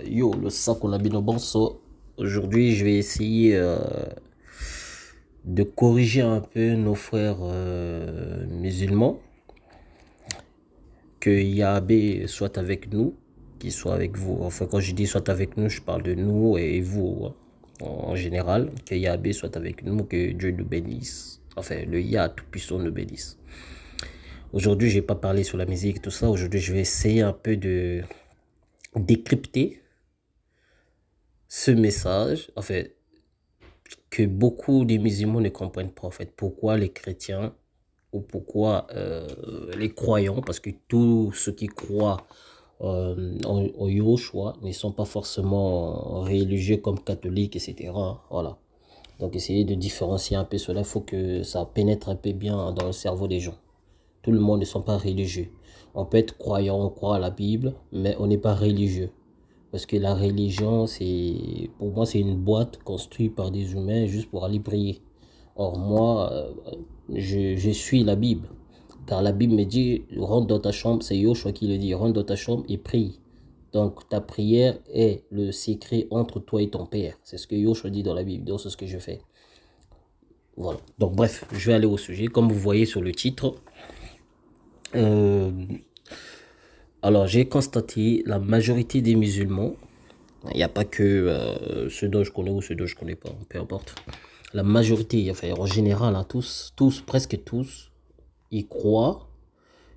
Yo, le sac on a bien au bon saut. Aujourd'hui, je vais essayer de corriger un peu nos frères musulmans. Que Yahvé soit avec nous, qu'il soit avec vous. Enfin, quand je dis soit avec nous, je parle de nous et vous hein, en général. Que Yahvé soit avec nous, que Dieu nous bénisse. Enfin, le Yah Tout-Puissant nous bénisse. Aujourd'hui, je vais pas parler sur la musique et tout ça. Aujourd'hui, je vais essayer un peu de décrypter ce message. Enfin, que beaucoup de musulmans ne comprennent pas en fait. Pourquoi les chrétiens ou pourquoi les croyants, parce que tous ceux qui croient en Yahushua ne sont pas forcément religieux comme catholiques, etc. Voilà. Donc essayer de différencier un peu cela, il faut que ça pénètre un peu bien dans le cerveau des gens. Tout le monde ne sont pas religieux. On peut être croyant, on croit à la Bible, mais on n'est pas religieux. Parce que la religion, pour moi, c'est une boîte construite par des humains juste pour aller prier. Or, moi, je suis la Bible. Car la Bible me dit, rentre dans ta chambre, c'est Yoshua qui le dit, rentre dans ta chambre et prie. Donc, ta prière est le secret entre toi et ton Père. C'est ce que Yoshua dit dans la Bible, donc c'est ce que je fais. Voilà. Donc, bref, je vais aller au sujet. Comme vous voyez sur le titre, euh, alors j'ai constaté la majorité des musulmans. Il n'y a pas que ceux dont je connais ou ceux dont je ne connais pas, peu importe. La majorité, enfin en général, hein, presque tous, ils croient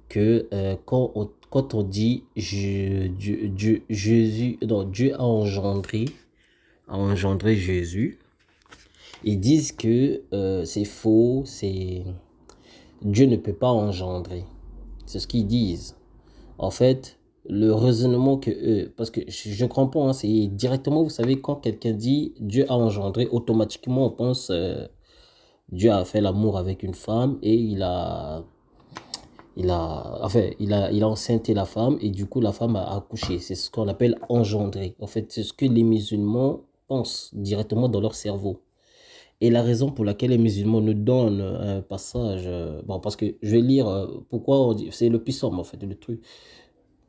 que quand on dit Jésus, non, Dieu a engendré Jésus, ils disent que c'est faux, Dieu ne peut pas engendrer. C'est ce qu'ils disent. En fait, le raisonnement que eux, parce que je comprends, hein, c'est directement, vous savez, quand quelqu'un dit Dieu a engendré, automatiquement on pense Dieu a fait l'amour avec une femme et il a enceinté la femme et du coup la femme a accouché. C'est ce qu'on appelle engendrer. En fait, c'est ce que les musulmans pensent directement dans leur cerveau. Et la raison pour laquelle les musulmans nous donnent un passage, bon, parce que je vais lire pourquoi on dit, c'est le psaume en fait, le truc.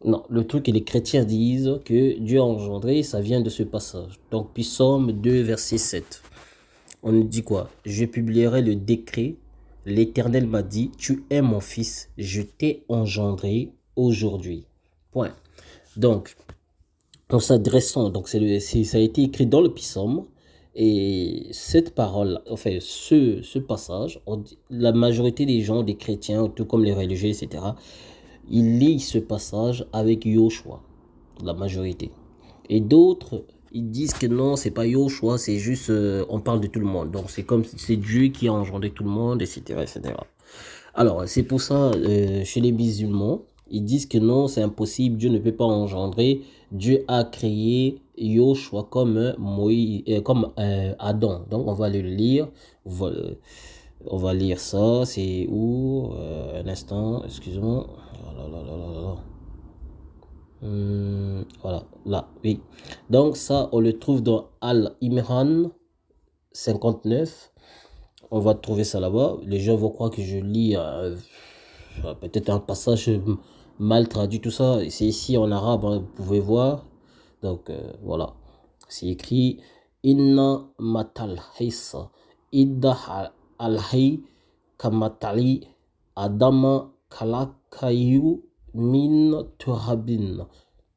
Non, le truc que les chrétiens disent que Dieu a engendré, ça vient de ce passage. Donc, Psaume 2, verset 7. On nous dit quoi? Je publierai le décret. L'Éternel m'a dit, tu es mon fils, je t'ai engendré aujourd'hui. Point. Donc, en s'adressant, donc ça a été écrit dans le psaume, et cette parole, enfin ce passage, la majorité des gens, des chrétiens, tout comme les religieux, etc., ils lisent ce passage avec Yoshua, la majorité. Et d'autres, ils disent que non, c'est pas Yoshua, c'est juste, on parle de tout le monde. Donc c'est comme, c'est Dieu qui a engendré tout le monde, etc., etc. Alors, c'est pour ça, chez les musulmans, ils disent que non, c'est impossible, Dieu ne peut pas engendrer. Dieu a créé Yoshua comme Moïse, comme Adam. Donc, on va le lire. On va lire ça. C'est où? Un instant, excusez-moi. Oh là là là là là. Voilà, là, oui. Donc, ça, on le trouve dans Al-Imran 59. On va trouver ça là-bas. Les gens vont croire que je lis peut-être un passage mal traduit, tout ça. C'est ici en arabe, hein, vous pouvez voir. Donc voilà. C'est écrit Inna matal hissa idda alhay kamatali adama kalakayu min turabin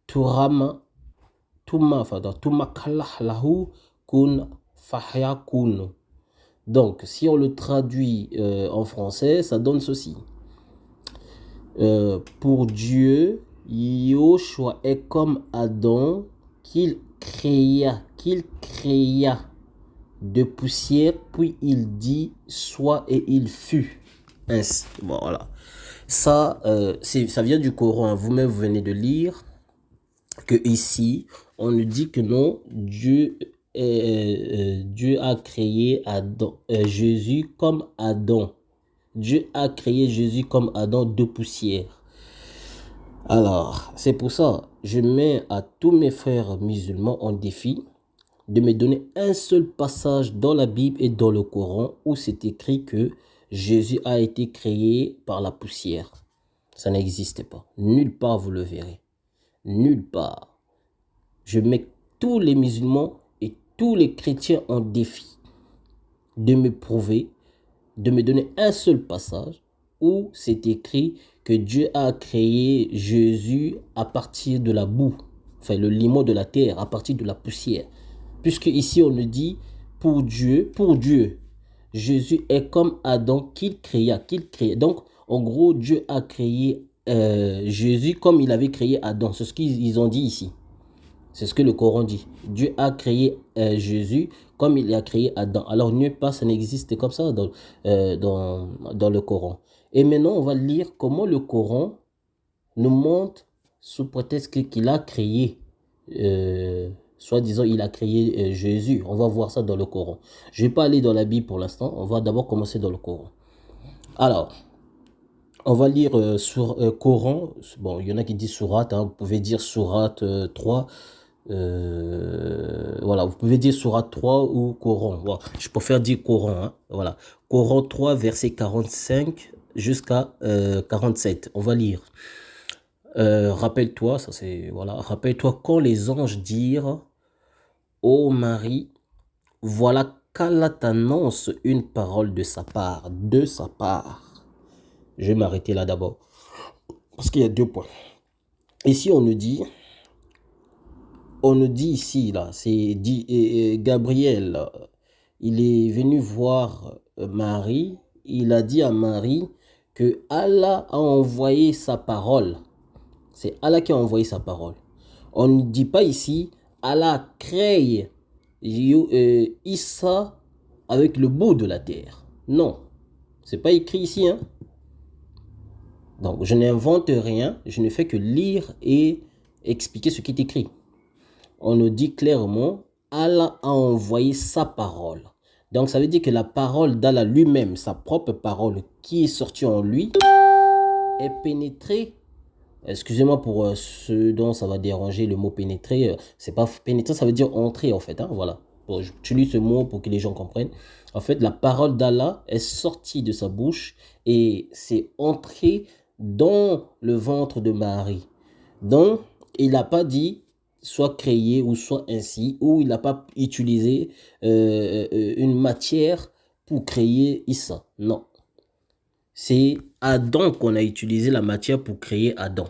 turama tuma fada tuma kalahlahu kun fahyakun. Donc, si on le traduit en français, ça donne ceci. Pour Dieu, Yoshua est comme Adam qu'il créa de poussière, puis il dit soit et il fut. Ainsi, bon, voilà. Ça, ça vient du Coran. Vous-même, vous venez de lire que ici, on nous dit que non, Dieu a créé Jésus comme Adam. Dieu a créé Jésus comme Adam de poussière. Alors, c'est pour ça, je mets à tous mes frères musulmans en défi de me donner un seul passage dans la Bible et dans le Coran où c'est écrit que Jésus a été créé par la poussière. Ça n'existe pas. Nulle part vous le verrez. Nulle part. Je mets tous les musulmans et tous les chrétiens en défi de me prouver, de me donner un seul passage où c'est écrit que Dieu a créé Jésus à partir de la boue, enfin le limon de la terre, à partir de la poussière. Puisque ici on nous dit, pour Dieu, Jésus est comme Adam qu'il créa. Donc, en gros, Dieu a créé Jésus comme il avait créé Adam. C'est ce qu'ils ont dit ici. C'est ce que le Coran dit. Dieu a créé Jésus comme il a créé Adam. Alors, nulle part, ça n'existe comme ça dans le Coran. Et maintenant, on va lire comment le Coran nous montre, sous prétexte qu'il a créé, soi-disant, il a créé Jésus. On va voir ça dans le Coran. Je ne vais pas aller dans la Bible pour l'instant. On va d'abord commencer dans le Coran. Alors, on va lire sur Coran. Bon, il y en a qui disent sourate. Vous pouvez dire sourate 3. Voilà, vous pouvez dire sourate 3 ou Coran. Voilà. Je préfère dire Coran. Voilà. Coran 3, verset 45 jusqu'à 47. On va lire. Rappelle-toi, ça c'est voilà. Rappelle-toi quand les anges dirent: Ô Marie, voilà qu'Allah t'annonce une parole de sa part, Je vais m'arrêter là d'abord, parce qu'il y a 2 points. Ici, on nous dit ici, là, c'est dit, Gabriel, il est venu voir Marie, il a dit à Marie que Allah a envoyé sa parole. C'est Allah qui a envoyé sa parole. On ne dit pas ici, Allah crée Issa avec le bout de la terre. Non, c'est pas écrit ici. Donc, je n'invente rien, je ne fais que lire et expliquer ce qui est écrit. On nous dit clairement, Allah a envoyé sa parole. Donc, ça veut dire que la parole d'Allah lui-même, sa propre parole qui est sortie en lui, est pénétrée. Excusez-moi pour ceux dont ça va déranger le mot pénétrer. C'est pas pénétrer, ça veut dire entrer en fait. Voilà. Bon, j'utilise ce mot pour que les gens comprennent. En fait, la parole d'Allah est sortie de sa bouche et c'est entré dans le ventre de Marie. Donc, il n'a pas dit soit créé ou soit ainsi, ou il n'a pas utilisé une matière pour créer Issa. Non. C'est Adam qu'on a utilisé la matière pour créer Adam.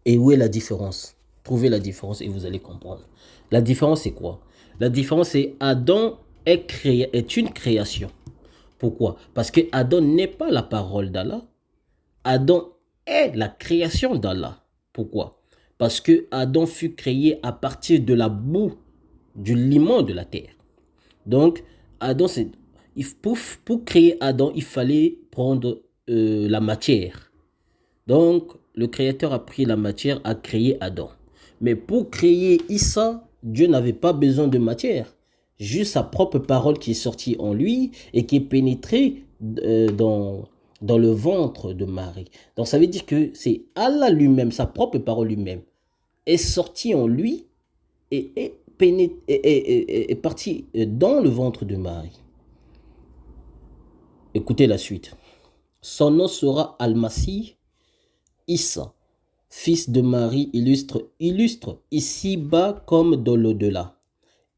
Et où est la différence? Trouvez la différence et vous allez comprendre. La différence, c'est quoi? La différence, c'est Adam est une création. Pourquoi? Parce que Adam n'est pas la parole d'Allah. Adam est la création d'Allah. Pourquoi? Parce que Adam fut créé à partir de la boue, du limon de la terre. Donc, Adam, pour créer Adam, il fallait prendre la matière. Donc, le Créateur a pris la matière, a créé Adam. Mais pour créer Issa, Dieu n'avait pas besoin de matière. Juste sa propre parole qui est sortie en lui et qui est pénétrée dans le ventre de Marie. Donc, ça veut dire que c'est Allah lui-même, sa propre parole lui-même, est sortie en lui et est partie dans le ventre de Marie. Écoutez la suite. Son nom sera Al-Masih, Issa, fils de Marie, illustre ici-bas comme dans l'au-delà.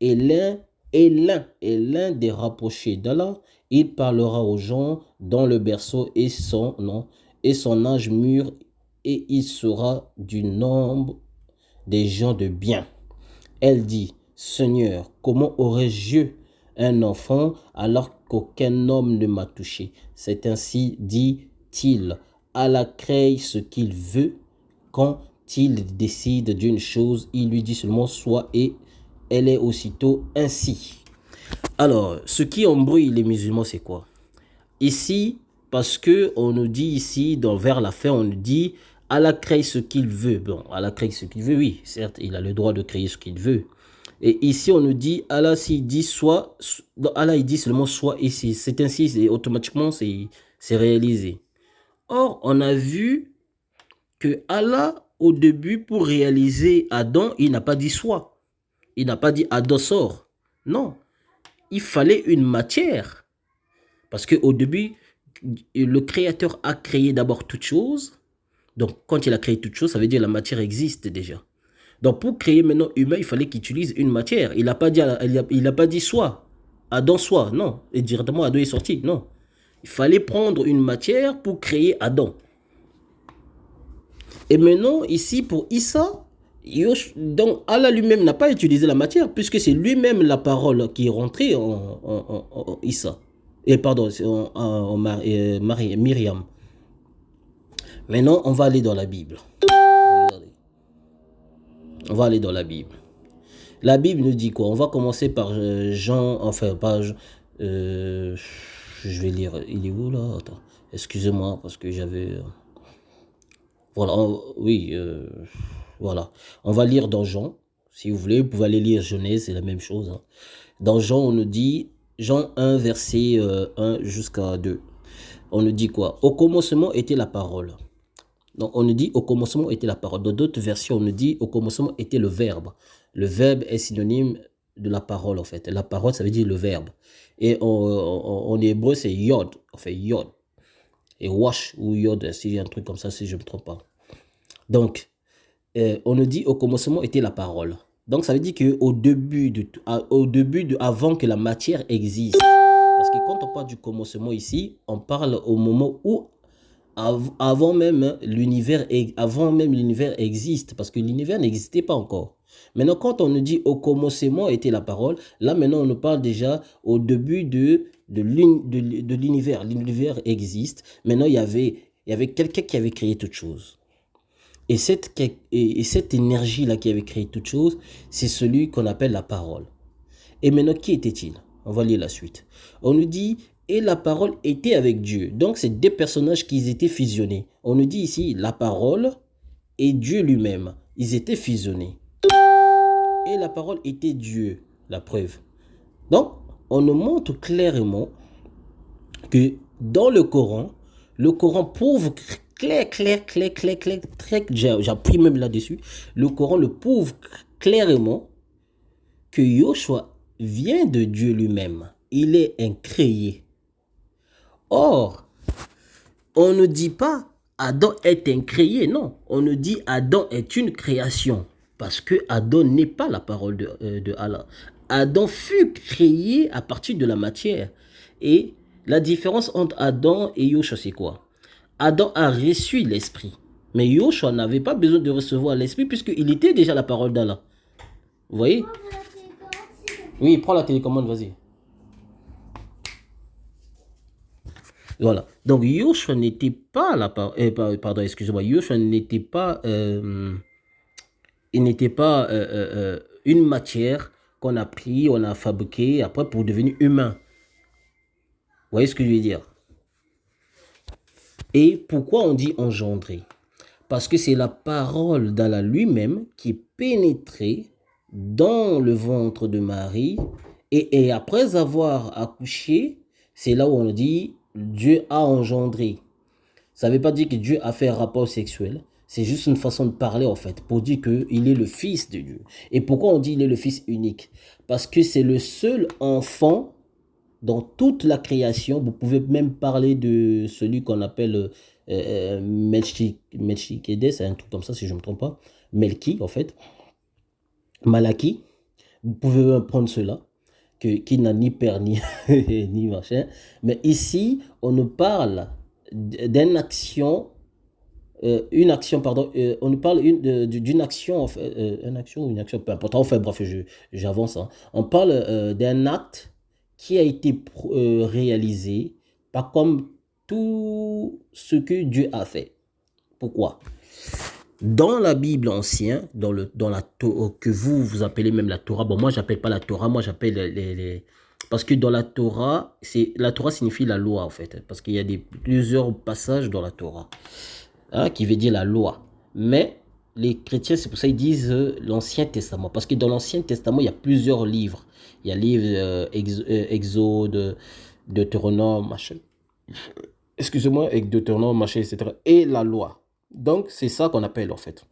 Et l'un des rapprochés d'Allah, il parlera aux gens dans le berceau et son âge mûr, et il sera du nombre des gens de bien. Elle dit: Seigneur, comment aurais-je un enfant alors qu'aucun homme ne m'a touché? C'est ainsi, dit-il. Allah crée ce qu'il veut. Quand il décide d'une chose, il lui dit seulement soit, et elle est aussitôt ainsi. Alors, ce qui embrouille les musulmans, c'est quoi? Ici, parce que on nous dit ici, vers la fin, on nous dit Allah crée ce qu'il veut. Bon, Allah crée ce qu'il veut, oui, certes, il a le droit de créer ce qu'il veut. Et ici, on nous dit, Allah, s'il dit soit, Allah, il dit seulement soit, et c'est ainsi, et automatiquement, c'est réalisé. Or, on a vu que Allah, au début, pour réaliser Adam, il n'a pas dit soit. Il n'a pas dit Adam sort. Non. Il fallait une matière. Parce qu'au début, le Créateur a créé d'abord toute chose. Donc, quand il a créé toute chose, ça veut dire que la matière existe déjà. Donc pour créer maintenant humain, il fallait qu'il utilise une matière. Il n'a pas dit, il a pas dit soit, Adam soit, non. Et directement Adam est sorti, non. Il fallait prendre une matière pour créer Adam. Et maintenant, ici, pour Issa, donc Allah lui-même n'a pas utilisé la matière, puisque c'est lui-même la parole qui est rentrée en Issa. Et pardon, en Myriam. Maintenant, on va aller dans la Bible. Regardez. On va aller dans la Bible. La Bible nous dit quoi? On va commencer par Jean, enfin, par... je vais lire. Il est où là? Attends. Excusez-moi, parce que j'avais... Voilà, oui, voilà. On va lire dans Jean. Si vous voulez, vous pouvez aller lire Genèse, c'est la même chose. Hein. Dans Jean, on nous dit, Jean 1, verset 1 jusqu'à 2. On nous dit quoi? Au commencement était la parole. Donc, on nous dit, au commencement était la parole. Dans d'autres versions, on nous dit, au commencement était le verbe. Le verbe est synonyme de la parole, en fait. La parole, ça veut dire le verbe. Et en hébreu, c'est yod. On fait yod. Et wash ou yod, si un truc comme ça, si je ne me trompe pas. Donc, on nous dit, au commencement était la parole. Donc, ça veut dire qu'au début, avant que la matière existe, parce que quand on parle du commencement ici, on parle au moment où avant même l'univers existe, parce que l'univers n'existait pas encore. Maintenant, quand on nous dit au commencement était la parole, là maintenant on nous parle déjà au début de l'univers. L'univers existe. Maintenant, il y avait quelqu'un qui avait créé toute chose. Et cette énergie-là qui avait créé toute chose, c'est celui qu'on appelle la parole. Et maintenant, qui était-il? On va lire la suite. On nous dit, et la parole était avec Dieu. Donc, c'est deux personnages qui étaient fusionnés. On nous dit ici, la parole et Dieu lui-même. Ils étaient fusionnés. Et la parole était Dieu, la preuve. Donc, on nous montre clairement que dans le Coran prouve clair, j'ai appris même là-dessus, le Coran le prouve clairement que Yoshua vient de Dieu lui-même. Il est incréé. Or, on ne dit pas Adam est incréé, non. On ne dit Adam est une création. Parce que Adam n'est pas la parole de Allah. Adam fut créé à partir de la matière. Et la différence entre Adam et Yoshua, c'est quoi? Adam a reçu l'esprit. Mais Yoshua n'avait pas besoin de recevoir l'esprit puisqu'il était déjà la parole d'Allah. Vous voyez? Oui, prends la télécommande, vas-y. Voilà. Donc, Yoshua n'était pas la parole. Pardon, excusez-moi. Yoshua n'était pas... il n'était pas une matière qu'on a pris, on a fabriqué après pour devenir humain. Vous voyez ce que je veux dire? Et pourquoi on dit engendrer? Parce que c'est la parole d'Allah lui-même qui est pénétrée dans le ventre de Marie. Et après avoir accouché, c'est là où on dit Dieu a engendré. Ça ne veut pas dire que Dieu a fait un rapport sexuel. C'est juste une façon de parler en fait, pour dire qu'il est le fils de Dieu. Et pourquoi on dit qu'il est le fils unique? Parce que c'est le seul enfant dans toute la création. Vous pouvez même parler de celui qu'on appelle Melchikédé, c'est un truc comme ça si je ne me trompe pas. Melki en fait. Malaki. Vous pouvez prendre cela, qui n'a ni père ni, ni machin. Mais ici, on nous parle d'une action... une action, pardon, on nous parle d'une action, une action ou une action, peu importe, enfin bref, j'avance. Hein. On parle d'un acte qui a été réalisé, pas comme tout ce que Dieu a fait. Pourquoi? Dans la Bible ancienne, dans la que vous appelez même la Torah, bon moi j'appelle pas la Torah, moi j'appelle parce que dans la Torah signifie la loi en fait, parce qu'il y a plusieurs passages dans la Torah. Hein, qui veut dire la loi. Mais les chrétiens, c'est pour ça qu'ils disent l'Ancien Testament. Parce que dans l'Ancien Testament, il y a plusieurs livres. Il y a livre Exode, Deutéronome, machin. Excusez-moi, Deutéronome, machin, etc. Et la loi. Donc, c'est ça qu'on appelle en fait.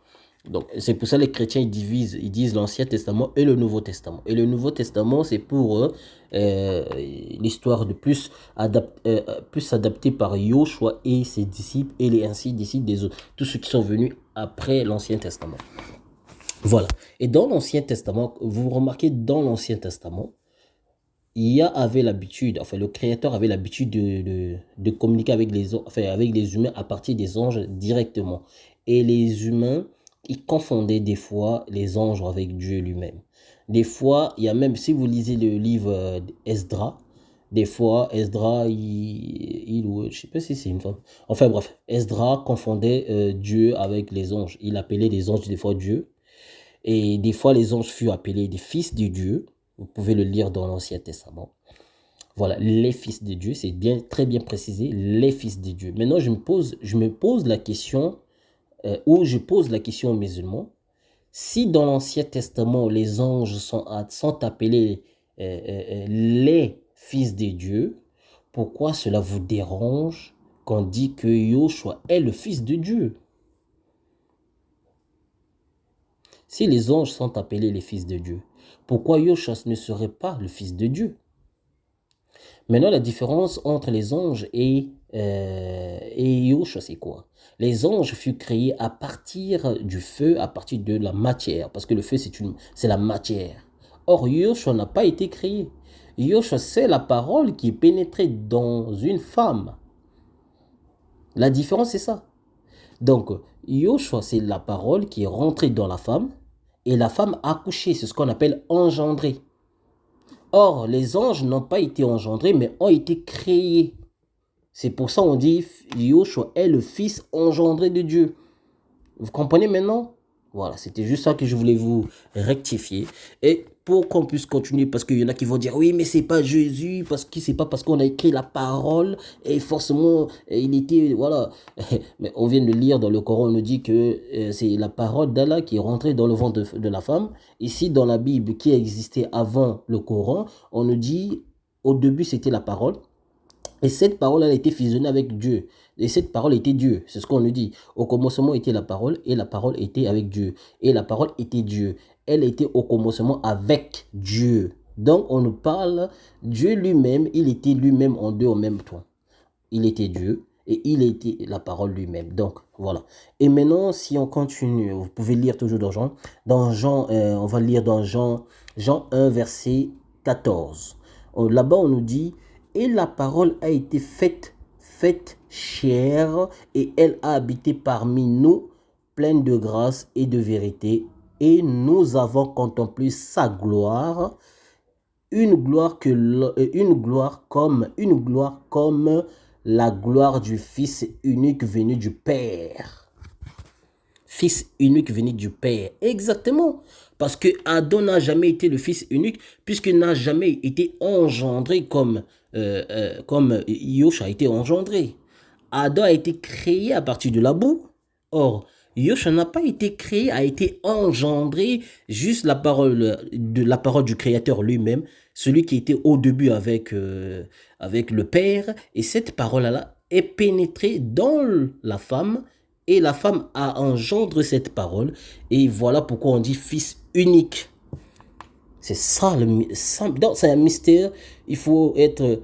Donc, c'est pour ça que les chrétiens ils disent l'Ancien Testament et le Nouveau Testament. Et le Nouveau Testament, c'est pour l'histoire de plus adaptée par Yoshua et ses disciples et les ainsi disciples des autres. Tous ceux qui sont venus après l'Ancien Testament. Voilà. Et dans l'Ancien Testament, vous remarquez, dans l'Ancien Testament, avait l'habitude, enfin le Créateur avait l'habitude de communiquer avec enfin, avec les humains à partir des anges directement. Et les humains, ils confondaient des fois les anges avec Dieu lui-même. Des fois, il y a même, si vous lisez le livre Esdras, des fois, Esdras, ou je sais pas si c'est une femme. Enfin bref, Esdras confondait Dieu avec les anges. Il appelait les anges des fois Dieu. Et des fois, les anges furent appelés des fils de Dieu. Vous pouvez le lire dans l'Ancien Testament. Voilà, les fils de Dieu, c'est bien, très bien précisé, les fils de Dieu. Maintenant, je me pose la question, ou je pose la question aux musulmans, si dans l'Ancien Testament, les anges sont appelés les fils de Dieu, pourquoi cela vous dérange qu'on dit que Yoshua est le fils de Dieu? Si les anges sont appelés les fils de Dieu, pourquoi Yoshua ne serait pas le fils de Dieu? Maintenant, la différence entre les anges et Yoshua, c'est quoi? Les anges furent créés à partir du feu, à partir de la matière, parce que le feu, c'est la matière. Or, Yoshua n'a pas été créé. Yoshua, c'est la parole qui est pénétrée dans une femme. La différence, c'est ça. Donc, Yoshua, c'est la parole qui est rentrée dans la femme, et la femme a accouché. C'est ce qu'on appelle engendrer. Or, les anges n'ont pas été engendrés, mais ont été créés. C'est pour ça qu'on dit Yoshua est le fils engendré de Dieu. Vous comprenez maintenant? Voilà, c'était juste ça que je voulais vous rectifier. Et pour qu'on puisse continuer, parce qu'il y en a qui vont dire, oui, mais c'est pas Jésus, parce que c'est pas parce qu'on a écrit la parole, et forcément, il était, voilà. Mais on vient de lire dans le Coran, on nous dit que c'est la parole d'Allah qui est rentrée dans le ventre de la femme. Ici, dans la Bible qui existait avant le Coran, on nous dit, au début, c'était la parole. Et cette parole, elle a été fusionnée avec Dieu. Et cette parole était Dieu. C'est ce qu'on nous dit. Au commencement était la parole et la parole était avec Dieu. Et la parole était Dieu. Elle était au commencement avec Dieu. Donc on nous parle, Dieu lui-même, il était lui-même en deux en même temps. Il était Dieu et il était la parole lui-même. Donc voilà. Et maintenant, si on continue, vous pouvez lire toujours dans Jean. On va lire dans Jean 1, verset 14. Là-bas, on nous dit, et la parole a été faite chair, et elle a habité parmi nous, pleine de grâce et de vérité. Et nous avons contemplé sa gloire, une gloire comme la gloire du Fils unique venu du Père. Fils unique venu du Père. Exactement. Parce que Adam n'a jamais été le fils unique, puisqu'il n'a jamais été engendré comme Yosh a été engendré. Adam a été créé à partir de la boue. Or, Yosh n'a pas été créé, a été engendré, juste la parole du Créateur lui-même, celui qui était au début avec le Père. Et cette parole-là est pénétrée dans la femme, et la femme a engendré cette parole. Et voilà pourquoi on dit fils unique. C'est ça, c'est un mystère. Il faut être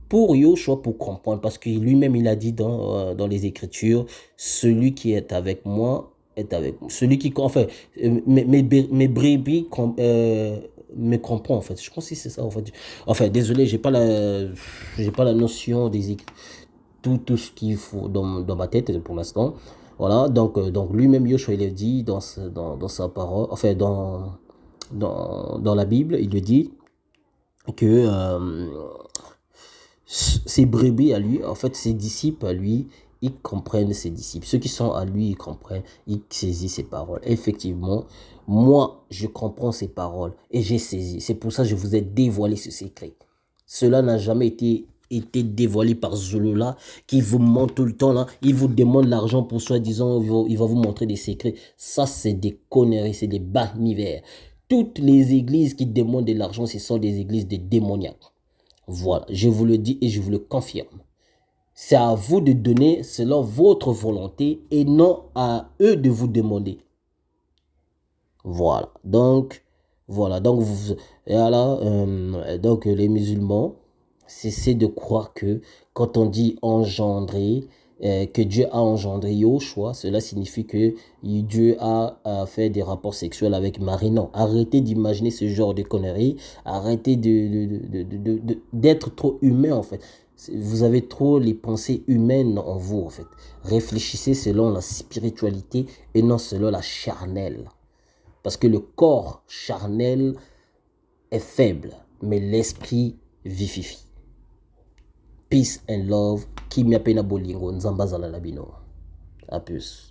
pour Yoshua pour comprendre. Parce que lui-même, il a dit dans les Écritures, celui qui est avec moi est avec moi. Celui qui, enfin, mes brebis me comprend, en fait. Je pense que c'est ça, en fait. Enfin, désolé, j'ai pas la notion des Écritures. Tout ce qu'il faut dans ma tête pour l'instant. Voilà, donc lui-même, Yoshua, il a dit dans sa parole, enfin, dans la Bible, il le dit que ses brebis à lui, en fait, ses disciples à lui, ils comprennent ses disciples. Ceux qui sont à lui, ils comprennent, ils saisissent ses paroles. Effectivement, moi, je comprends ses paroles et j'ai saisi. C'est pour ça que je vous ai dévoilé ce secret. Cela n'a jamais été dévoilé par Zolola qui vous ment tout le temps là. Il vous demande l'argent pour soi-disant, il va vous montrer des secrets. Ça, c'est des conneries, c'est des banivers. Toutes les églises qui demandent de l'argent, ce sont des églises de démoniaques. Voilà, je vous le dis et je vous le confirme. C'est à vous de donner selon votre volonté et non à eux de vous demander. Voilà, donc les musulmans, cessez de croire que quand on dit engendrer, que Dieu a engendré Yoshua, cela signifie que Dieu a fait des rapports sexuels avec Marie. Non, arrêtez d'imaginer ce genre de conneries, arrêtez d'être trop humain en fait. Vous avez trop les pensées humaines en vous en fait. Réfléchissez selon la spiritualité et non selon la charnelle. Parce que le corps charnel est faible, mais l'esprit vivifie. Peace and love. Kimia pena bolingo. Nzamba zala labino. A plus.